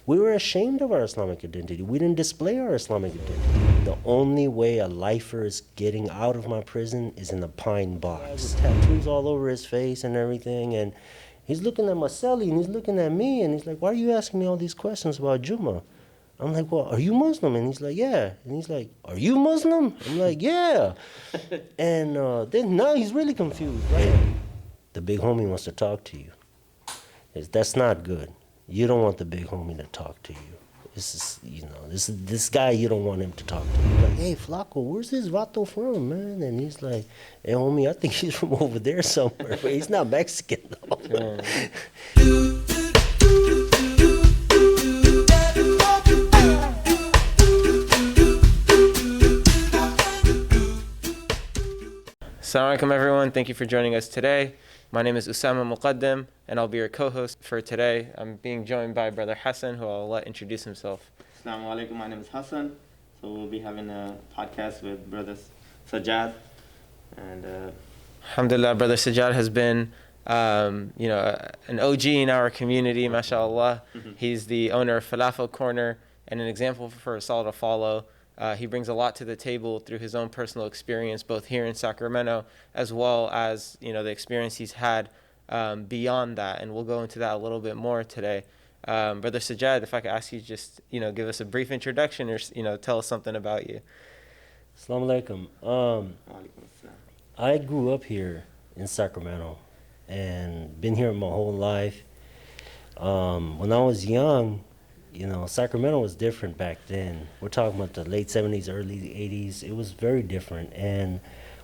we were ashamed of our Islamic identity. We didn't display our Islamic identity. The only way a lifer is getting out of my prison is in a pine box. With tattoos all over his face and everything, and he's looking at my cellie and he's looking at me and he's like, why are you asking me all these questions about Juma? I'm like, well, are you Muslim? And he's like, yeah. And he's like, are you Muslim? I'm like, yeah. And then now he's really confused, right? The big homie wants to talk to you. That's not good. You don't want the big homie to talk to you. This guy, you don't want him to talk to you. Like, hey, Flaco, where's this vato from, man? And he's like, hey, homie, I think he's from over there somewhere, but he's not Mexican, though. Assalamu alaikum, everyone. Thank you for joining us today. My name is Usama Muqaddam, and I'll be your co-host for today. I'm being joined by Brother Hassan, who I'll let introduce himself. Assalamu alaikum, my name is Hassan. So we'll be having a podcast with Brother Sajad. And Alhamdulillah, Brother Sajad has been an OG in our community, mashallah. He's the owner of Falafel Corner and an example for us all to follow. He brings a lot to the table through his own personal experience, both here in Sacramento, as well as the experience he's had beyond that, and we'll go into that a little bit more today. Brother Sajad, if I could ask you just give us a brief introduction, or tell us something about you. Assalamu alaikum. I grew up here in Sacramento and been here my whole life. When I was young, Sacramento was different back then. We're talking about the late 70s, early 80s. It was very different. And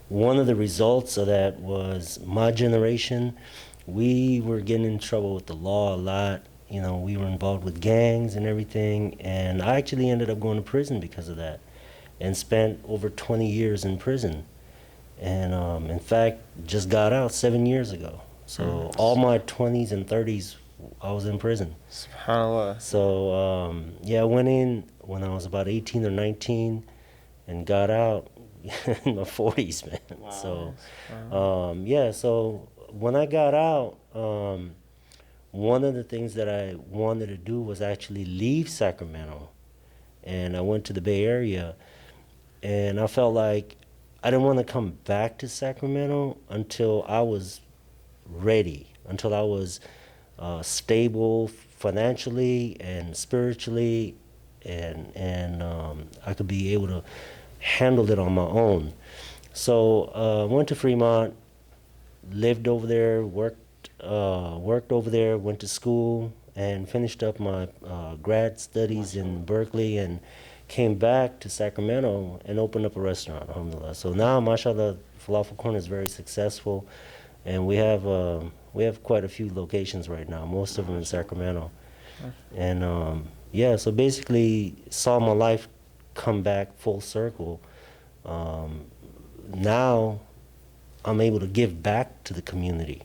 one of the results of that was my generation. We were getting in trouble with the law a lot. We were involved with gangs and everything. And I actually ended up going to prison because of that and spent over 20 years in prison. And in fact, just got out 7 years ago. So all my 20s and 30s, I was in prison. SubhanAllah. So, I went in when I was about 18 or 19 and got out in my 40s, man. Wow. So when I got out, one of the things that I wanted to do was actually leave Sacramento. And I went to the Bay Area, and I felt like I didn't want to come back to Sacramento until I was ready, until I was stable financially and spiritually, and I could be able to handle it on my own. So went to Fremont, lived over there, worked over there, went to school, and finished up my grad studies in Berkeley, and came back to Sacramento and opened up a restaurant, alhamdulillah. So now, mashallah, Falafel Corner is very successful, and we have quite a few locations right now, most of them in Sacramento. And so basically saw my life come back full circle. Now I'm able to give back to the community,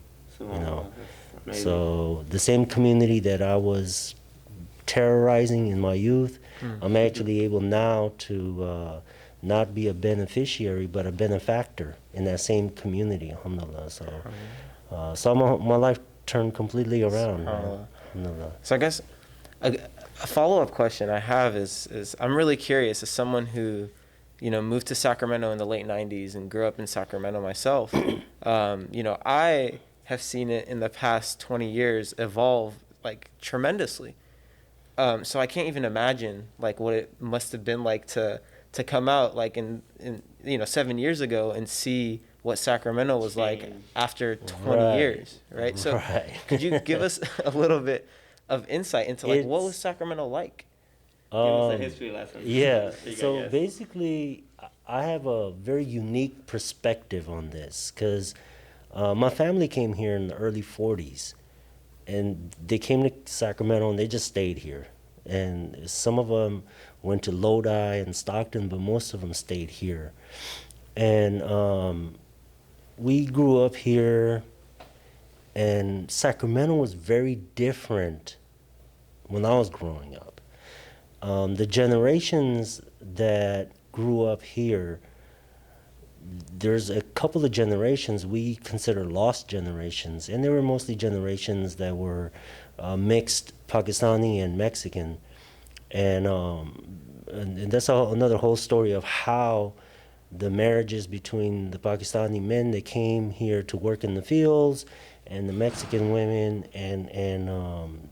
So the same community that I was terrorizing in my youth, I'm actually able now to not be a beneficiary, but a benefactor in that same community, alhamdulillah. So my life turned completely around. So I guess a follow-up question I have is I'm really curious, as someone who moved to Sacramento in the late 90s and grew up in Sacramento myself, I have seen it in the past 20 years evolve tremendously. So I can't even imagine what it must have been like to come out in 7 years ago and see what Sacramento was like after 20 years, right? So could you give us a little bit of insight into what was Sacramento like? give us a history lesson. Yeah, so basically I have a very unique perspective on this because my family came here in the early 40s, and they came to Sacramento and they just stayed here. And some of them went to Lodi and Stockton, but most of them stayed here. And we grew up here, and Sacramento was very different when I was growing up. The generations that grew up here, there's a couple of generations we consider lost generations, and they were mostly generations that were mixed Pakistani and Mexican. And that's another whole story of how the marriages between the Pakistani men that came here to work in the fields and the Mexican women, and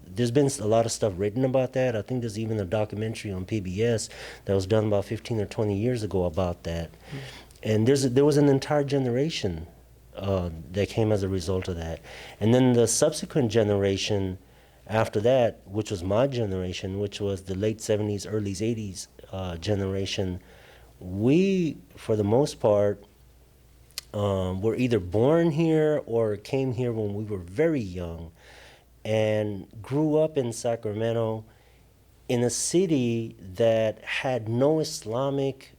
there's been a lot of stuff written about that. I think there's even a documentary on PBS that was done about 15 or 20 years ago about that. And there was an entire generation that came as a result of that. And then the subsequent generation after that, which was my generation, which was the late 70s, early 80s generation, we, for the most part, were either born here or came here when we were very young and grew up in Sacramento in a city that had no Islamic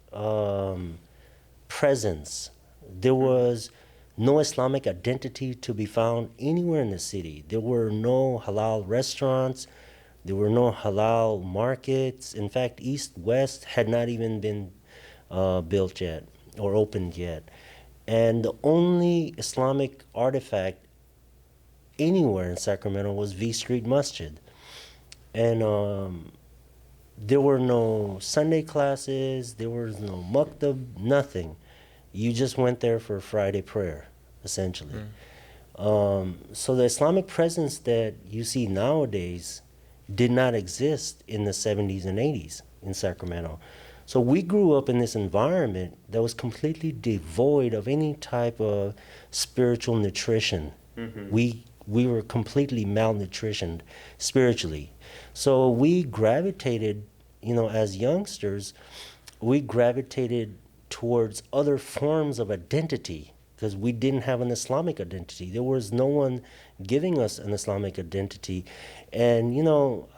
presence. There was no Islamic identity to be found anywhere in the city. There were no halal restaurants. There were no halal markets. In fact, East West had not even been built yet or opened yet. And the only Islamic artifact anywhere in Sacramento was V Street Masjid. And there were no Sunday classes, there was no maktab, nothing. You just went there for Friday prayer, essentially. So the Islamic presence that you see nowadays did not exist in the 70s and 80s in Sacramento. So we grew up in this environment that was completely devoid of any type of spiritual nutrition. We were completely malnutritioned spiritually. So we gravitated, as youngsters, we gravitated towards other forms of identity because we didn't have an Islamic identity. There was no one giving us an Islamic identity. And,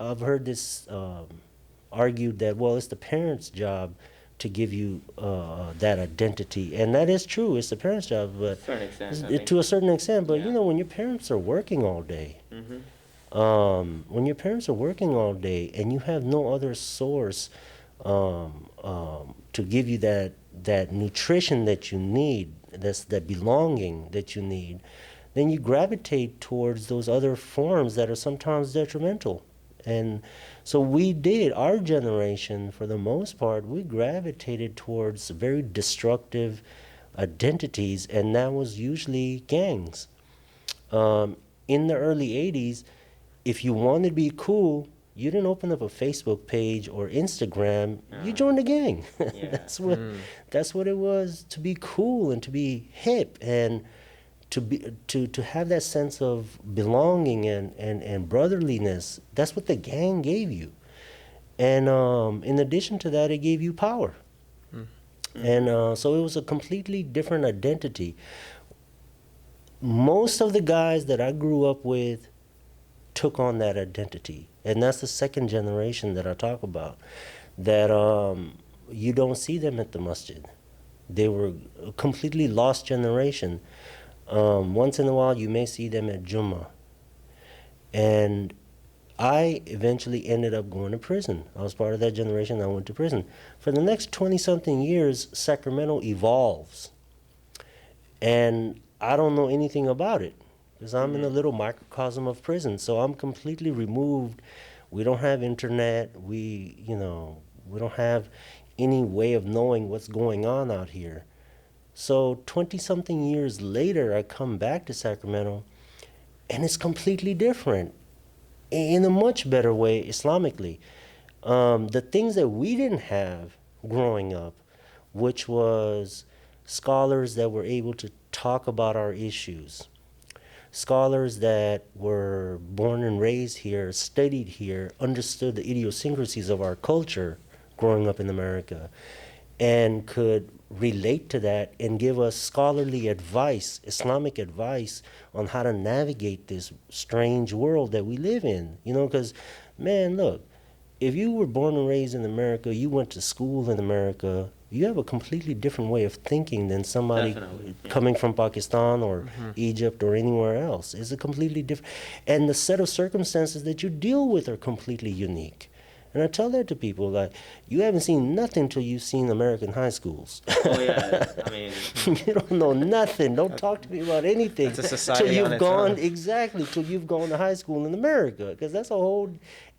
I've heard this argued that, well, it's the parents' job to give you that identity. And that is true. It's the parents' job, but to a certain extent. But, when your parents are working all day, when your parents are working all day and you have no other source to give you that nutrition that you need, that belonging that you need, then you gravitate towards those other forms that are sometimes detrimental. And so our generation, for the most part, we gravitated towards very destructive identities, and that was usually gangs. In the early 80s, if you wanted to be cool, you didn't open up a Facebook page or Instagram. You joined a gang. That's what it was, to be cool and to be hip and to have that sense of belonging and brotherliness. That's what the gang gave you. And in addition to that, it gave you power. And so it was a completely different identity. Most of the guys that I grew up with took on that identity. And that's the second generation that I talk about, that you don't see them at the masjid. They were a completely lost generation. Once in a while, you may see them at Jummah. And I eventually ended up going to prison. I was part of that generation. I went to prison. For the next 20-something years, Sacramento evolves. And I don't know anything about it because I'm in a little microcosm of prison. So I'm completely removed. We don't have internet. We don't have any way of knowing what's going on out here. So 20-something years later, I come back to Sacramento, and it's completely different in a much better way Islamically. The things that we didn't have growing up, which was scholars that were able to talk about our issues, scholars that were born and raised here, studied here, understood the idiosyncrasies of our culture growing up in America, and could relate to that and give us scholarly advice, Islamic advice on how to navigate this strange world that we live in. Because, man, look, if you were born and raised in America, you went to school in America, you have a completely different way of thinking than somebody coming from Pakistan or Egypt or anywhere else. It's a completely different, and the set of circumstances that you deal with are completely unique. And I tell that to people, like, you haven't seen nothing till you've seen American high schools. Oh, yeah. I mean... You don't know nothing. Don't talk to me about anything. It's a society on its own. Exactly, till you've gone to high school in America. Because that's a whole...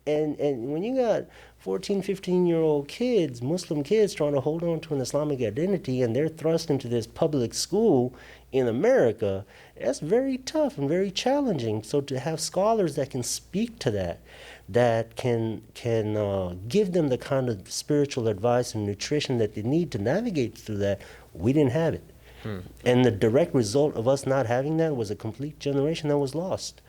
And when you got 14, 15-year-old kids, Muslim kids, trying to hold on to an Islamic identity, and they're thrust into this public school in America, that's very tough and very challenging. So to have scholars that can speak to that, that can give them the kind of spiritual advice and nutrition that they need to navigate through that, we didn't have it. And the direct result of us not having that was a complete generation that was lost.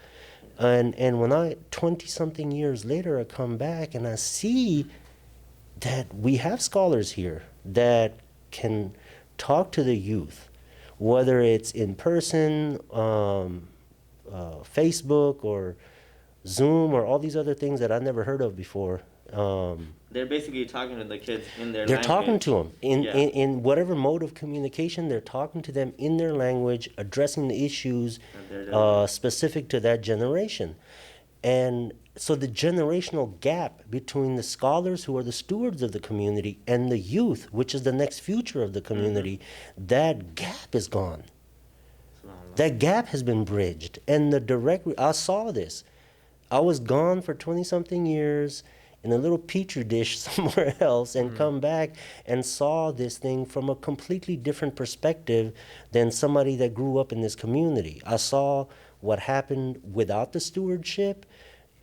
And when I, 20-something years later, I come back and I see that we have scholars here that can talk to the youth, whether it's in person, Facebook or Zoom or all these other things that I've never heard of before. They're basically talking to the kids in their They're language. talking to them Yeah. in whatever mode of communication. They're talking to them in their language, addressing the issues specific to that generation. And so the generational gap between the scholars who are the stewards of the community and the youth, which is the next future of the community, that gap is gone. That gap has been bridged. And I saw this. I was gone for 20-something years in a little petri dish somewhere else and come back and saw this thing from a completely different perspective than somebody that grew up in this community. I saw what happened without the stewardship,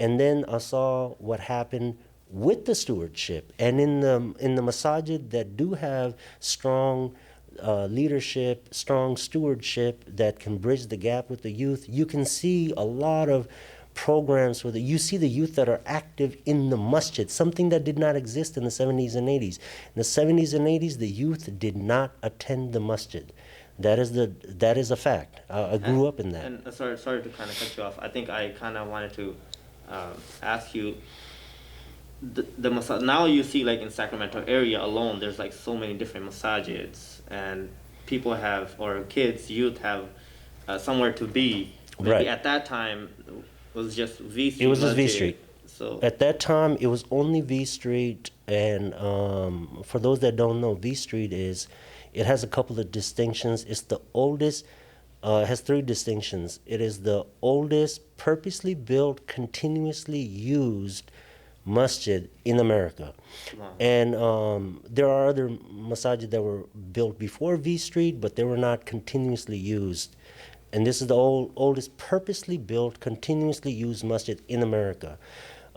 and then I saw what happened with the stewardship. And in the masajid that do have strong leadership, strong stewardship that can bridge the gap with the youth, you can see a lot of programs where you see the youth that are active in the masjid, something that did not exist in the 70s and 80s. In the 70s and 80s, the youth did not attend the masjid. That is a fact. I grew up in that. And sorry to kind of cut you off. I think I kind of wanted to ask you, now you see like in Sacramento area alone, there's like so many different masajids, and people have, or kids, youth have somewhere to be. Maybe Right. at that time, it was just V Street. It was just V masjid. Street. So At that time, it was only V Street, and for those that don't know, V Street it has a couple of distinctions. It's the oldest, it has three distinctions. It is the oldest purposely built, continuously used masjid in America. Wow. And there are other masajid that were built before V Street, but they were not continuously used. And this is the oldest purposely built, continuously used masjid in America.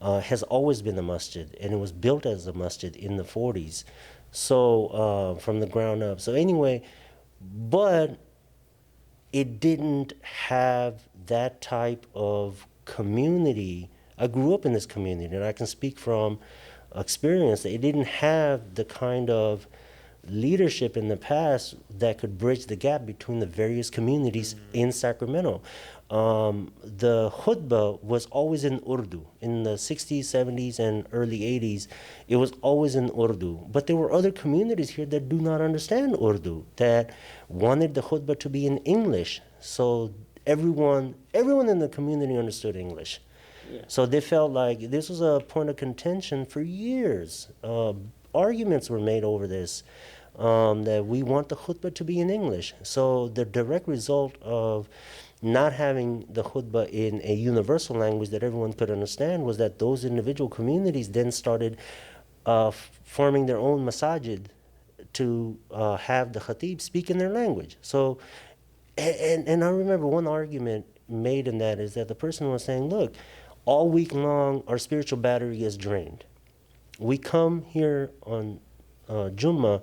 Has always been a masjid, and it was built as a masjid in the 40s. So from the ground up. So anyway, but it didn't have that type of community. I grew up in this community, and I can speak from experience that it didn't have the kind of leadership in the past that could bridge the gap between the various communities in Sacramento. The khutbah was always in Urdu. In the 60s, 70s, and early 80s, it was always in Urdu. But there were other communities here that do not understand Urdu, that wanted the khutbah to be in English. So everyone in the community understood English. Yeah. So they felt like this was a point of contention for years. Arguments were made over this, that we want the khutbah to be in English. So the direct result of not having the khutbah in a universal language that everyone could understand was that those individual communities then started forming their own masajid to have the khatib speak in their language. So, and I remember one argument made in that is that the person was saying, look, all week long our spiritual battery is drained. We come here on Jummah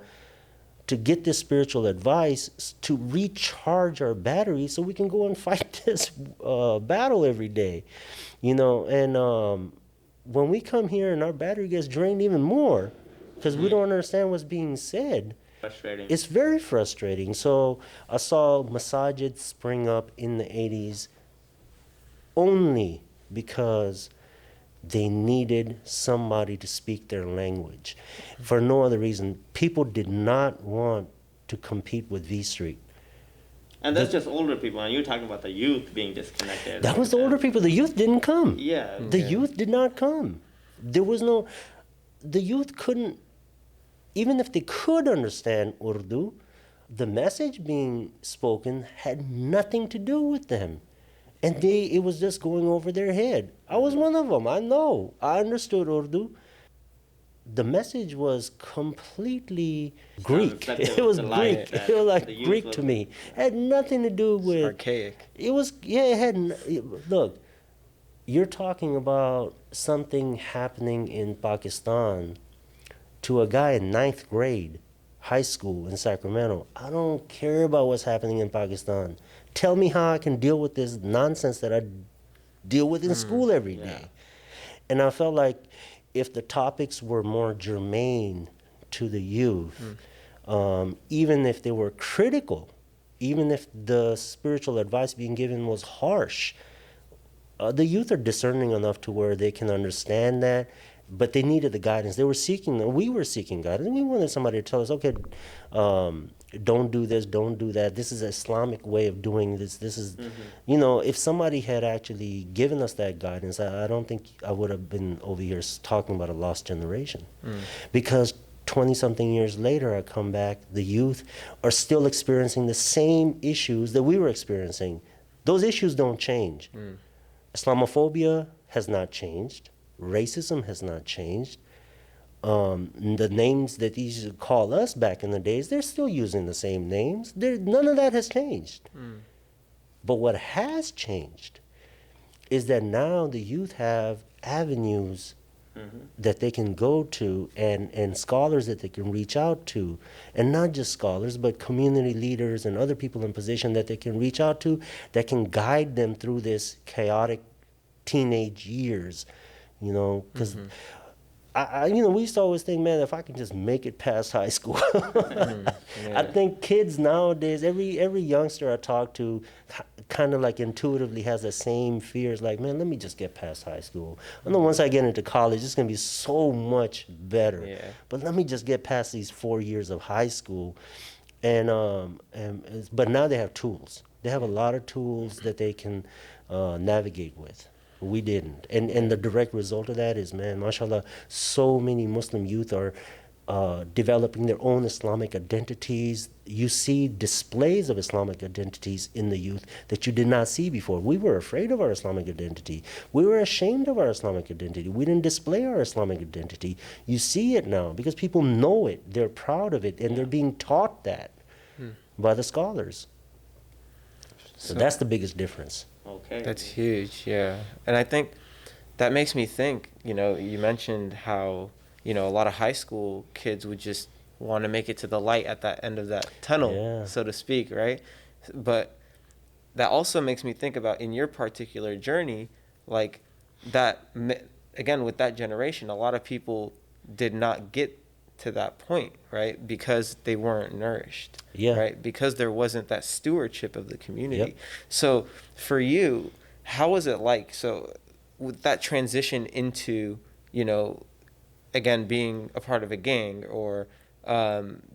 to get this spiritual advice to recharge our battery so we can go and fight this battle every day, and when we come here and our battery gets drained even more because we don't understand what's being said, frustrating. it's very frustrating. So I saw masajid spring up in the 80s only because they needed somebody to speak their language. For no other reason. People did not want to compete with V Street. And that's just older people, and you're talking about the youth being disconnected. That was the older people. The youth didn't come. Yeah. The youth did not come. The youth couldn't, even if they could understand Urdu, the message being spoken had nothing to do with them. and it was just going over their head. I was one of them. I know. I understood Urdu. The message was completely Greek. like It was the light Greek. that It was like the youth Greek was- to me. It had nothing to do It's with. archaic. It was, yeah, it had. Look, you're talking about something happening in Pakistan to a guy in ninth grade, high school in Sacramento. I don't care about what's happening in Pakistan. Tell me how I can deal with this nonsense that I deal with in school every day. yeah. And I felt like if the topics were more germane to the youth, even if they were critical, even if the spiritual advice being given was harsh, the youth are discerning enough to where they can understand that, but they needed the guidance. They were seeking, we were seeking guidance. We wanted somebody to tell us, okay, don't do this, don't do that. This is an Islamic way of doing this. This is, you know, if somebody had actually given us that guidance, I don't think I would have been over here talking about a lost generation. Because 20-something years later, I come back, the youth are still experiencing the same issues that we were experiencing. Those issues don't change. Islamophobia has not changed. Racism has not changed. The names that they used to call us back in the days, they're still using the same names. None of that has changed. But what has changed is that now the youth have avenues that they can go to and scholars that they can reach out to. And not just scholars, but community leaders and other people in position that they can reach out to that can guide them through this chaotic teenage years, you know, because you know, we used to always think, man, if I can just make it past high school. I think kids nowadays, every youngster I talk to kind of like intuitively has the same fears, like, man, let me just get past high school. I know once I get into college, it's going to be so much better. Yeah. But let me just get past these 4 years of high school. But now they have tools. They have a lot of tools that they can navigate with. We didn't. And the direct result of that is, man, mashallah, so many Muslim youth are developing their own Islamic identities. You see displays of Islamic identities in the youth that you did not see before. We were afraid of our Islamic identity. We were ashamed of our Islamic identity. We didn't display our Islamic identity. You see it now because people know it. They're proud of it, and they're being taught that by the scholars. So that's the biggest difference. Okay. That's huge, yeah. And I think that makes me think, you know, you mentioned how, you know, a lot of high school kids would just want to make it to the light at that end of that tunnel, so to speak, right? But that also makes me think about in your particular journey, like that, again, with that generation, a lot of people did not get to that point, right? Because they weren't nourished, right? Because there wasn't that stewardship of the community. So for you, how was it like? So with that transition into, you know, again, being a part of a gang or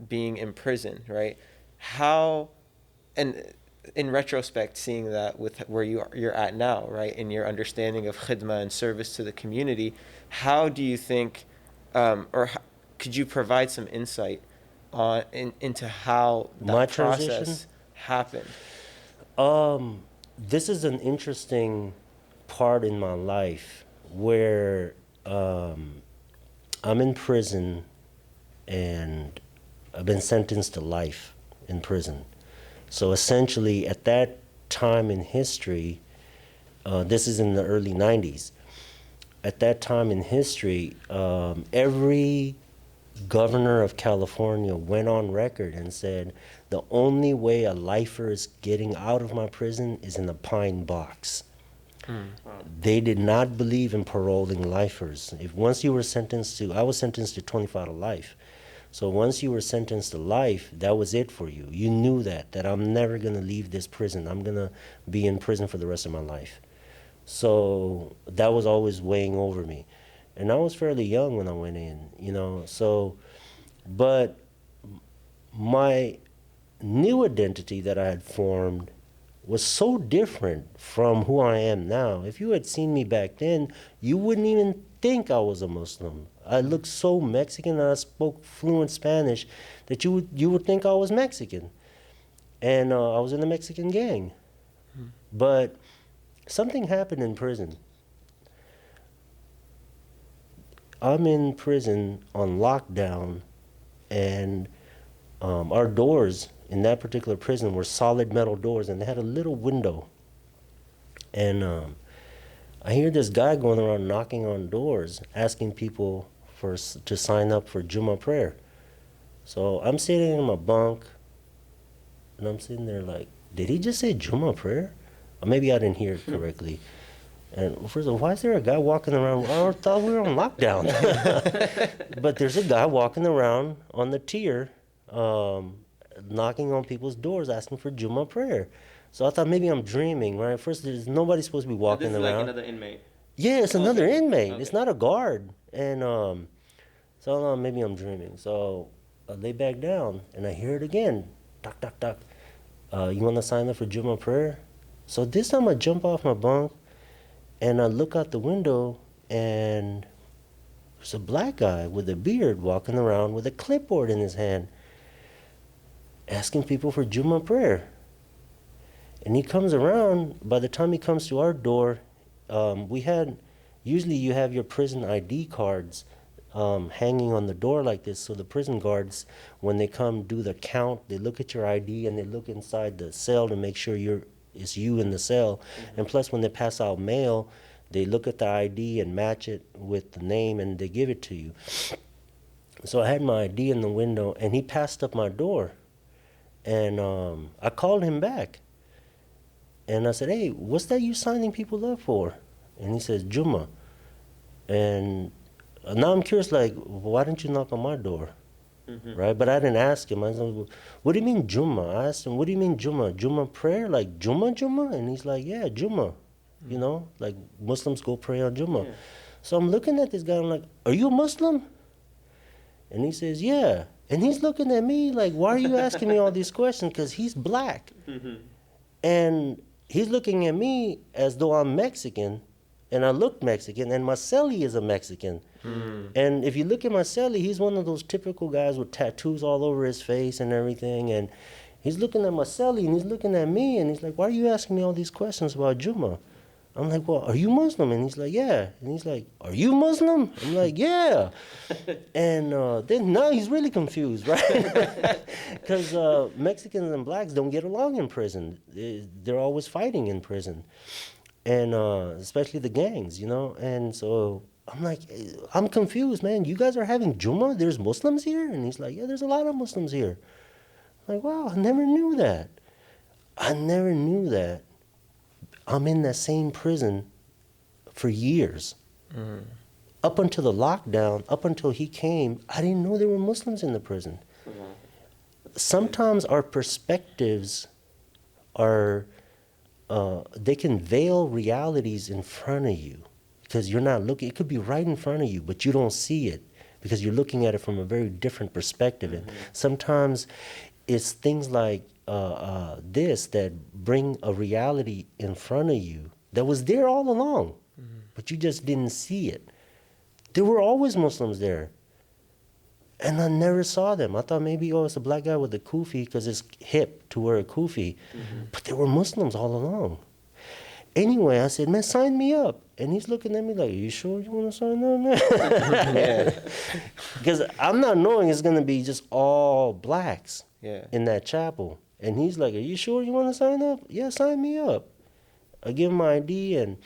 being in prison, right? How, and in retrospect, seeing that with where you're at now, right? In your understanding of khidmah and service to the community, how do you think, could you provide some insight into how that My process transition? happened? This is an interesting part in my life where I'm in prison and I've been sentenced to life in prison. So essentially, at that time in history, this is in the early 90s. At that time in history, every governor of California went on record and said, the only way a lifer is getting out of my prison is in a pine box. They did not believe in paroling lifers. If once you were sentenced to, I was sentenced to 25 to life. So once you were sentenced to life, that was it for you. You knew that I'm never going to leave this prison. I'm going to be in prison for the rest of my life. So that was always weighing over me. And I was fairly young when I went in, you know. So, but my new identity that I had formed was so different from who I am now. If you had seen me back then, you wouldn't even think I was a Muslim. I looked so Mexican and I spoke fluent Spanish that you would think I was Mexican. And I was in the Mexican gang. But Something happened in prison. I'm in prison on lockdown, and our doors in that particular prison were solid metal doors, and they had a little window. And I hear this guy going around knocking on doors, asking people to sign up for Juma prayer. So I'm sitting in my bunk, and I'm sitting there like, did he just say Juma prayer? Or maybe I didn't hear it correctly. And first of all, why is there a guy walking around? I thought we were on lockdown. But there's a guy walking around on the tier, knocking on people's doors, asking for Juma prayer. So I thought maybe I'm dreaming, right? First, there's nobody supposed to be walking This is around. like another inmate. Yeah, it's another Okay. inmate. Okay. It's not a guard. And so I thought maybe I'm dreaming. So I lay back down, and I hear it again. Tuck, tuck, tuck. You want to sign up for Juma prayer? So this time I jump off my bunk, and I look out the window, and there's a black guy with a beard walking around with a clipboard in his hand, asking people for Juma prayer. And he comes around. By the time he comes to our door, usually you have your prison ID cards hanging on the door like this, so the prison guards, when they come do the count, they look at your ID and they look inside the cell to make sure it's you in the cell. Mm-hmm. And plus, when they pass out mail, they look at the ID and match it with the name, and they give it to you. So I had my ID in the window, and he passed up my door, and I called him back, and I said, "Hey, what's that you signing people up for?" And he says, "Juma." And now I'm curious, like, why didn't you knock on my door? Mm-hmm. Right? But I didn't ask him. I said, what do you mean Juma? I asked him, what do you mean Juma? Juma prayer? Like Juma? And he's like, yeah, Juma. Mm-hmm. You know, like Muslims go pray on Juma. Yeah. So I'm looking at this guy, I'm like, are you a Muslim? And he says, yeah. And he's looking at me like, why are you asking me all these questions? Because he's black. Mm-hmm. And he's looking at me as though I'm Mexican. And I look Mexican, and my cellie is a Mexican. Mm. And if you look at my cellie, he's one of those typical guys with tattoos all over his face and everything. And he's looking at my cellie, and he's looking at me, and he's like, why are you asking me all these questions about Juma? I'm like, well, are you Muslim? And he's like, yeah. And he's like, are you Muslim? I'm like, yeah. And then now he's really confused, right? Because Mexicans and blacks don't get along in prison. They're always fighting in prison. And especially the gangs, you know. And so I'm like, I'm confused, man. You guys are having Juma? There's Muslims here? And he's like, yeah, there's a lot of Muslims here. I'm like, wow, I never knew that. I'm in that same prison for years. Mm. Up until the lockdown, up until he came, I didn't know there were Muslims in the prison. Mm-hmm. Sometimes our perspectives are... they can veil realities in front of you because you're not looking. It could be right in front of you, but you don't see it because you're looking at it from a very different perspective. Mm-hmm. And sometimes it's things like this that bring a reality in front of you that was there all along, but you just didn't see it. There were always Muslims there. And I never saw them. I thought maybe, it's a black guy with a kufi because it's hip to wear a kufi. Mm-hmm. But there were Muslims all along. Anyway, I said, man, sign me up. And he's looking at me like, are you sure you want to sign up, man? Because I'm not knowing it's going to be just all blacks in that chapel. And he's like, are you sure you want to sign up? Yeah, sign me up. I give him my ID, and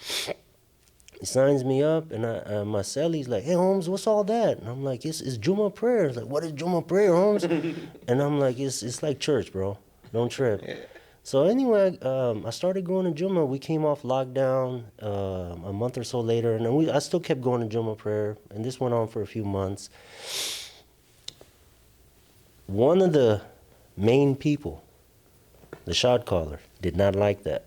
he signs me up, and my cellie's like, hey, Holmes, what's all that? And I'm like, it's Juma prayer. He's like, what is Juma prayer, Holmes? And I'm like, it's like church, bro. Don't trip. Yeah. So anyway, I started going to Juma. We came off lockdown a month or so later, and I still kept going to Juma prayer, and this went on for a few months. One of the main people, the shot caller, did not like that.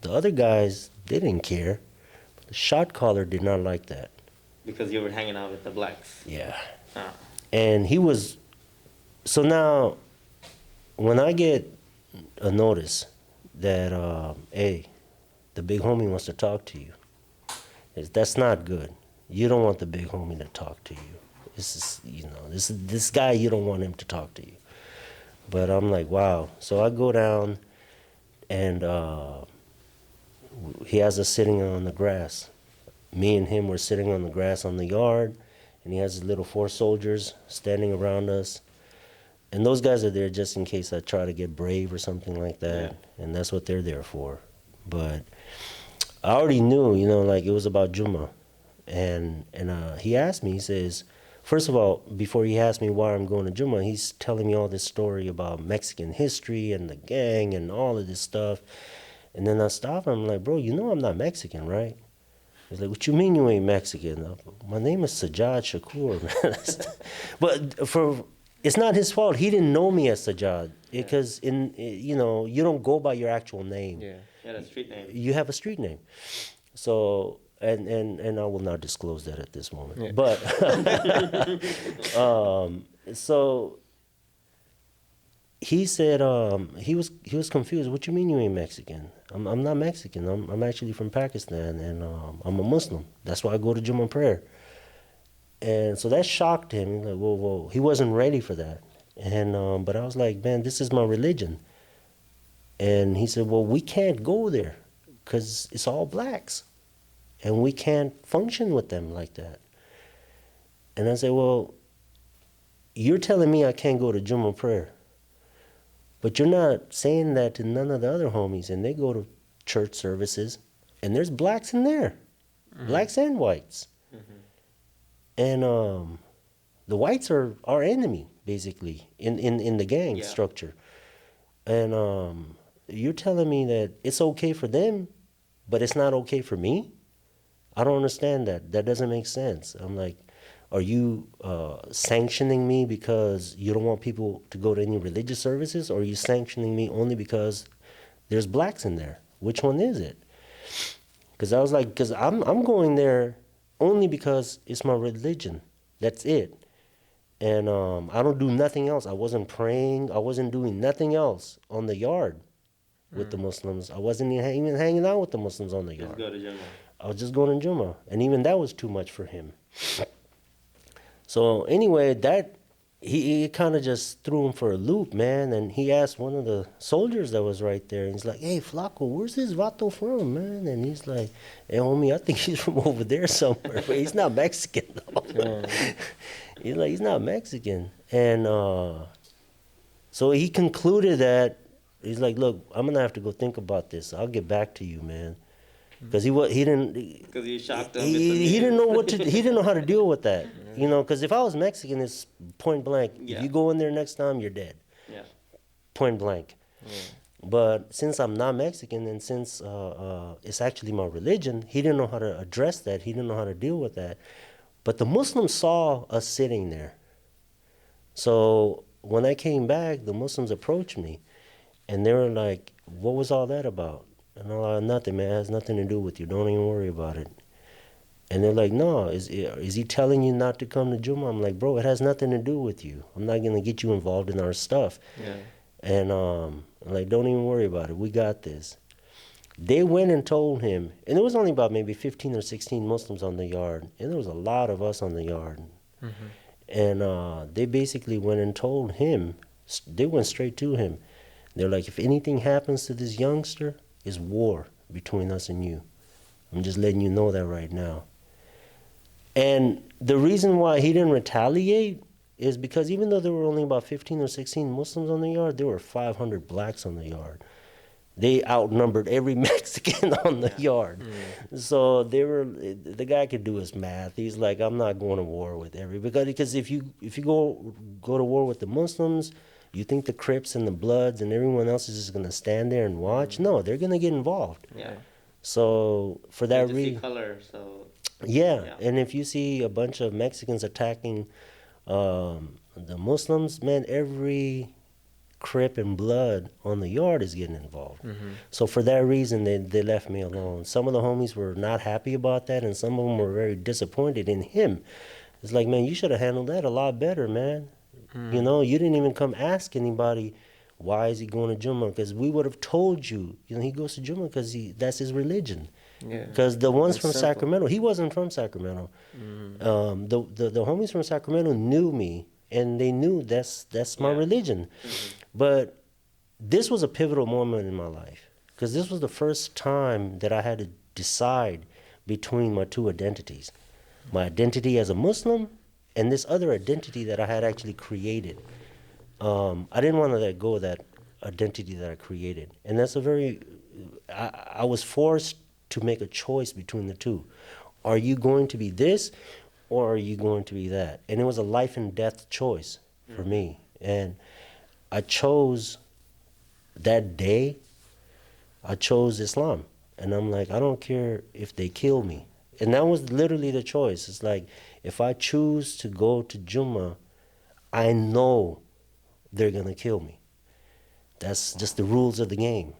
The other guys, they didn't care. The shot caller did not like that. Because you were hanging out with the blacks. Yeah. Oh. And he was... So now, when I get a notice that, hey, the big homie wants to talk to you, that's not good. You don't want the big homie to talk to you. This guy, you don't want him to talk to you. But I'm like, wow. So I go down, and he has us sitting on the grass. Me and him were sitting on the grass on the yard, and he has his little 4 soldiers standing around us. And those guys are there just in case I try to get brave or something like that. Yeah. And that's what they're there for. But I already knew, like it was about Juma. And he asked me, he says, first of all, before he asked me why I'm going to Juma, he's telling me all this story about Mexican history and the gang and all of this stuff. And then I stop him, I'm like, bro, I'm not Mexican, right? He's like, what you mean you ain't Mexican? My name is Sajad Shakoor, man. But it's not his fault. He didn't know me as Sajad because you don't go by your actual name. Yeah, that's street name. You have a street name. So and I will not disclose that at this moment. Yeah. But so he said he was confused. What you mean you ain't Mexican? I'm not Mexican. I'm actually from Pakistan, and I'm a Muslim. That's why I go to Jummah prayer. And so that shocked him. He's like, whoa. He wasn't ready for that. And but I was like, man, this is my religion. And he said, well, we can't go there because it's all blacks, and we can't function with them like that. And I said, well, you're telling me I can't go to Jummah prayer. But you're not saying that to none of the other homies, and they go to church services, and there's blacks in there, blacks and whites. And the whites are our enemy, basically, in the gang structure. And you're telling me that it's okay for them, but it's not okay for me? I don't understand that. That doesn't make sense. I'm like, are you sanctioning me because you don't want people to go to any religious services, or are you sanctioning me only because there's blacks in there? Which one is it? Because I was like, because I'm going there only because it's my religion. That's it. And I don't do nothing else. I wasn't praying. I wasn't doing nothing else on the yard with the Muslims. I wasn't even hanging out with the Muslims on the yard. Just go to Jummah. I was just going to Jummah. And even that was too much for him. So anyway, that he kind of just threw him for a loop, man. And he asked one of the soldiers that was right there, and he's like, hey, Flaco, where's this vato from, man? And he's like, hey, homie, I think he's from over there somewhere. But he's not Mexican, though. He's like, he's not Mexican. And so he concluded that, he's like, look, I'm going to have to go think about this. I'll get back to you, man. Because he didn't. Because he shocked him. He didn't know what to. He didn't know how to deal with that. Because if I was Mexican, it's point blank. Yeah. If you go in there next time, you're dead. Yeah. Point blank. Yeah. But since I'm not Mexican, and since it's actually my religion, he didn't know how to address that. He didn't know how to deal with that. But the Muslims saw us sitting there. So when I came back, the Muslims approached me, and they were like, "What was all that about?" And I'm like, nothing, man. It has nothing to do with you. Don't even worry about it. And they're like, no, is he telling you not to come to Jummah? I'm like, bro, it has nothing to do with you. I'm not going to get you involved in our stuff. Yeah. And I'm like, don't even worry about it. We got this. They went and told him, and it was only about maybe 15 or 16 Muslims on the yard, and there was a lot of us on the yard. And they basically went and told him, they went straight to him. They're like, if anything happens to this youngster, it's war between us and you. I'm just letting you know that right now. And the reason why he didn't retaliate is because even though there were only about 15 or 16 Muslims on the yard, there were 500 blacks on the yard. They outnumbered every Mexican on the yard. So the guy could do his math. He's like, I'm not going to war with because if you go to war with the Muslims, you think the Crips and the Bloods and everyone else is just going to stand there and watch? No, they're going to get involved. Yeah. So for that reason, color, so yeah, and if you see a bunch of Mexicans attacking the Muslims, man, every Crip and Blood on the yard is getting involved. So for that reason, they left me alone. Some of the homies were not happy about that, and some of them were very disappointed in him. It's like, man, you should have handled that a lot better, man. You didn't even come ask anybody, why is he going to Jummah? Because we would have told you, he goes to Jummah because that's his religion. Because the ones from Sacramento, he wasn't from Sacramento. The homies from Sacramento knew me, and they knew that's my religion. But this was a pivotal moment in my life. because this was the first time that I had to decide between my two identities, my identity as a Muslim and this other identity that I had actually created. I didn't want to let go of that identity that I created, and that's a very. I was forced to make a choice between the two. Are you going to be this, or are you going to be that? And it was a life and death choice for me, and I chose that day. I chose Islam, and I'm like, I don't care if they kill me. And that was literally the choice. It's like, if I choose to go to Jummah, I know they're gonna kill me. That's just the rules of the game.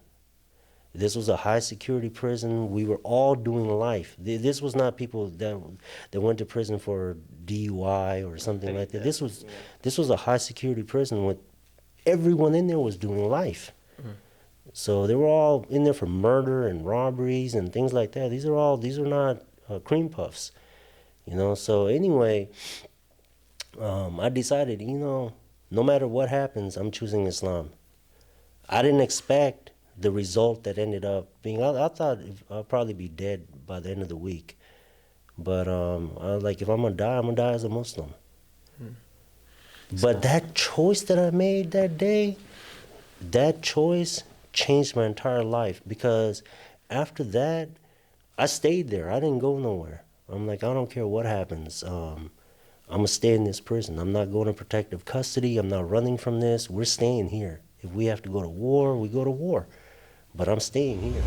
This was a high security prison. We were all doing life. This was not people that went to prison for DUI or something like that. This was a high security prison with everyone in there was doing life. So they were all in there for murder and robberies and things like that. These are not cream puffs, you know. So anyway, I decided, you know, no matter what happens, I'm choosing Islam. I didn't expect the result that ended up being. I thought I'd probably be dead by the end of the week, but I was like, if I'm gonna die as a Muslim. But that choice that I made that day, that choice changed my entire life, because after that, I stayed there. I didn't go nowhere. I'm like, I don't care what happens. I'm gonna stay in this prison. I'm not going to protective custody. I'm not running from this. We're staying here. If we have to go to war, we go to war. But I'm staying here.